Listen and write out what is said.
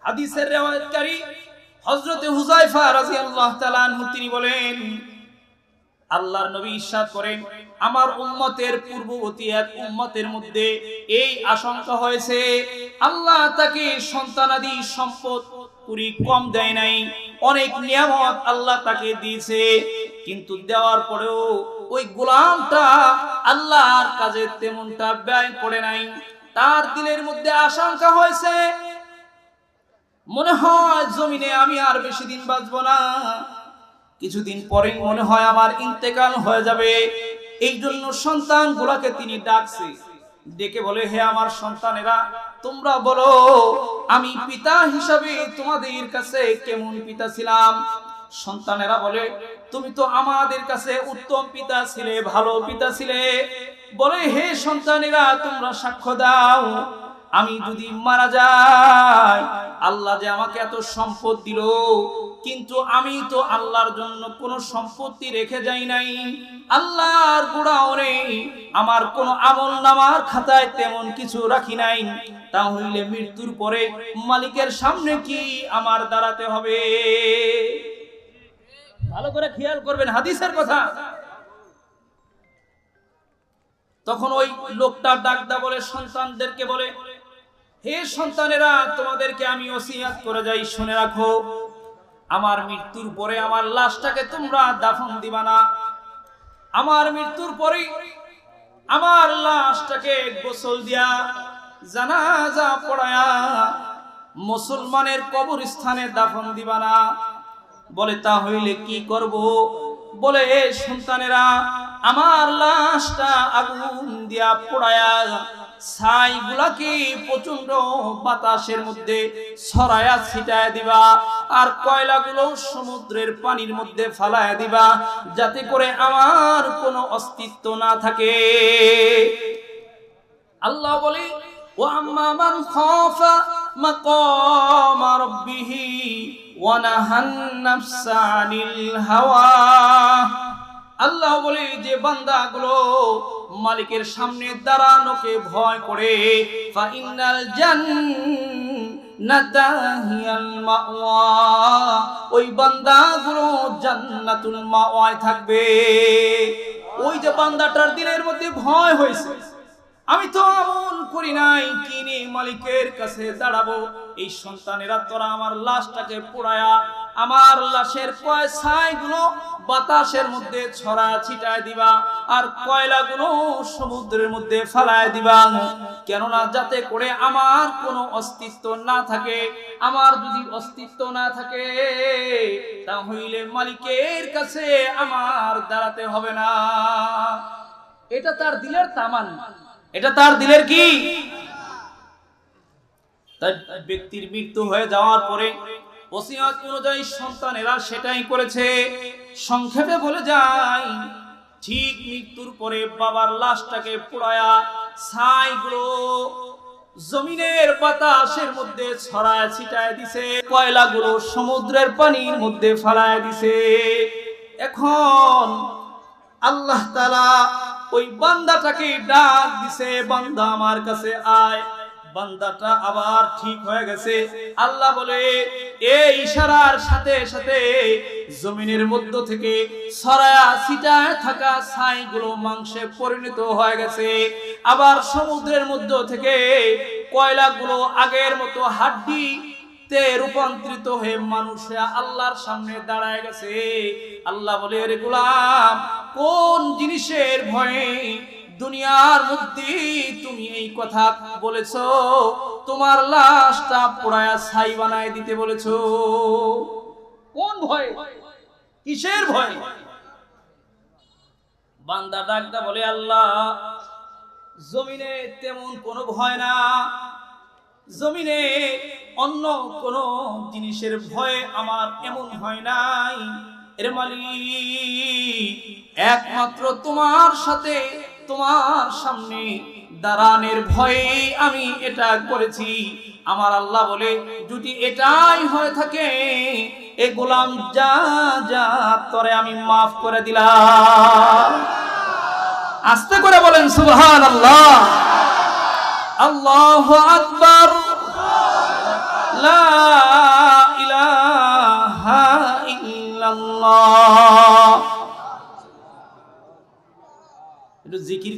হাদিসের রিওয়ায়াতকারী হযরত হুযায়ফা রাদিয়াল্লাহু তাআলা আনহু তিনি বলেন, আল্লাহর নবী ইরশাদ করেন, আমার উম্মতের পূর্ববর্তী এক উম্মতের মধ্যে এই আশঙ্কা হয়েছে, আল্লাহ তাকে সন্তানাদি সম্পদ পুরি কম দেয় নাই, অনেক নিয়ামত আল্লাহ তাকে দিয়েছে, কিন্তু দেওয়ার পরেও ওই গোলামটা আল্লাহর কাজে তেমনটা ব্যয় করে নাই। তার দিলের মধ্যে আশঙ্কা হয়েছে, মনে হয় জমিনে আমি আর বেশি দিন বাঁচবো না, কিছুদিন পরেই মনে হয় আমার ইন্তেকাল হয়ে যাবে। এই জন্য সন্তানগুলোকে তিনি ডাকছে, ডেকে বলে, হে আমার সন্তানেরা, তোমরা বলো আমি পিতা হিসাবে তোমাদের কাছে কেমন পিতা ছিলাম। সন্তানেরা বলে, তুমি তো আমাদের কাছে উত্তম পিতা ছিলে, ভালো পিতা ছিলে। বলে, হে সন্তানেরা, তোমরা সাক্ষ্য দাও, আমি যদি মারা যাই, আল্লাহ যে আমাকে এত সম্পদ দিল, কিন্তু আমি তো আল্লাহর জন্য কোনো সম্পত্তি রেখে যাই নাই, আল্লাহর গোডাউনে আমার কোনো আমলনামার খাতায় তেমন কিছু রাখি নাই, তাহলে মৃত্যুর পরে মালিকের সামনে কি আমার দাঁড়াতে হবে? ভালো করে খেয়াল করবেন হাদিসের কথা। তখন ওই লোকটা ডাকদা বলে, সন্তানদেরকে বলে, হে সন্তানেরা, তোমাদেরকে আমি ওসিয়ত করে যাই, শুনে রাখো, আমার মৃত্যুর পরে আমার লাশটাকে তোমরা দাফন দিবা না। আমার মৃত্যুর পরে আমার লাশটাকে গোসল দিয়া জানাজা পড়ায়া মুসলমানের কবরস্থানে দাফন দিবা না। বলে, তা হইলে কি করব? বলে, সন্তানেরা, আমার লাশটা আগুন দিয়া পোড়ায়া ছাইগুলাকে প্রচন্ড বাতাসের মধ্যে ছড়ায়া ছিটায় দিবা, আর কয়লাগুলো সমুদ্রের পানির মধ্যে ফালায়া দিবা, যাতে করে আমার কোনো অস্তিত্ব না থাকে। আল্লাহ বলে, ওয়া আম্মা মান খাফা মাকামা রাব্বিহি ওয়া নাহান নাফসা আনিল হাওয়া। আল্লাহ বলে, যে বান্দাগুলো মালিকের সামনে দাঁড়ানোকে ভয় করে, ফা ইন্নাল জান্নাতা হিয়াল মাওয়া, ওই বান্দাগুলো জান্নাতুল মাওয়ায় থাকবে। ওই যে বান্দাটার দিলের মধ্যে ভয় হয়েছে, আমি তো আমল করি নাই, কিনে মালিকের কাছে দাঁড়াবো, এই সন্তানেরা তোরা আমার লাশটাকে পোড়ায়া আমার লাশের ছাইগুলো বাতাসের মধ্যে ছড়া ছিটায় দিবা, আর কয়লাগুলো সমুদ্রের মধ্যে ফালায় দিবা, কেননা যাতে করে আমার কোনো অস্তিত্ব না থাকে। আমার যদি অস্তিত্ব না থাকে, তাহলে মালিকের কাছে আমার দাঁড়াতে হবে না। এটা তার দিলের তামান্না, এটা তার দিলের কি? তাই ব্যক্তির মৃত্যু হয়ে যাওয়ার পরে ওসিয়ত অনুযায়ী সন্তানেরা সেটাই করেছে। সংক্ষেপে বলে যায়, ঠিক মৃত্যুর পরে বাবার লাশটাকে পোড়ায়া ছাইগুলো জমিনের বাতাসের মধ্যে ছড়ায় ছিটায় দিছে, কয়লাগুলো সমুদ্রের পানির মধ্যে ফালায় দিছে। এখন আল্লাহ তাআলা ওই বান্দাটাকে ডাক দিছে, বান্দা আমার কাছে আয়। বান্দাটা আবার ঠিক হয়ে গেছে। আল্লাহ বলে, এই ইশারার সাথে সাথে জমিনের মধ্য থেকে ছড়ায়া ছিটায় থাকা ছাইগুলো মাংসে পরিণত হয়ে গেছে। আবার সমুদ্রের মধ্য থেকে কয়লাগুলো আগের মতো হাড্ডি তে রূপান্তরিত হয়ে মানুষরা আল্লাহর সামনে দাঁড়ায় গেছে। আল্লাহ বলে, রে গোলাম, কোন জিনিসের ভয়ে দুনিয়ার মধ্যে তুমি এই কথা বলেছো? তোমার লাশটা পোড়ায়া ছাই বানায় দিতে বলেছো। কোন ভয়? কিসের ভয়? বান্দা ডাকটা বলে, আল্লাহ, জমিনে তেমন কোনো ভয় না, জমিনে অন্য কোন জিনিসের ভয়ে আমার এমন হয় নাই। এর মালিক, একমাত্র তোমার সাথে তোমার সামনে দাঁড়ানোর ভয়ে আমি এটা করেছি। আমার আল্লাহ বলে, যদি এটাই হয়ে থাকে, এ গোলাম যা যা তোরে আমি মাফ করে দিলাম। আস্তে করে বলেন সুবহানাল্লাহ। আল্লাহু আকবার, লা ইলাহা ইল্লাল্লাহ। একটু জিকির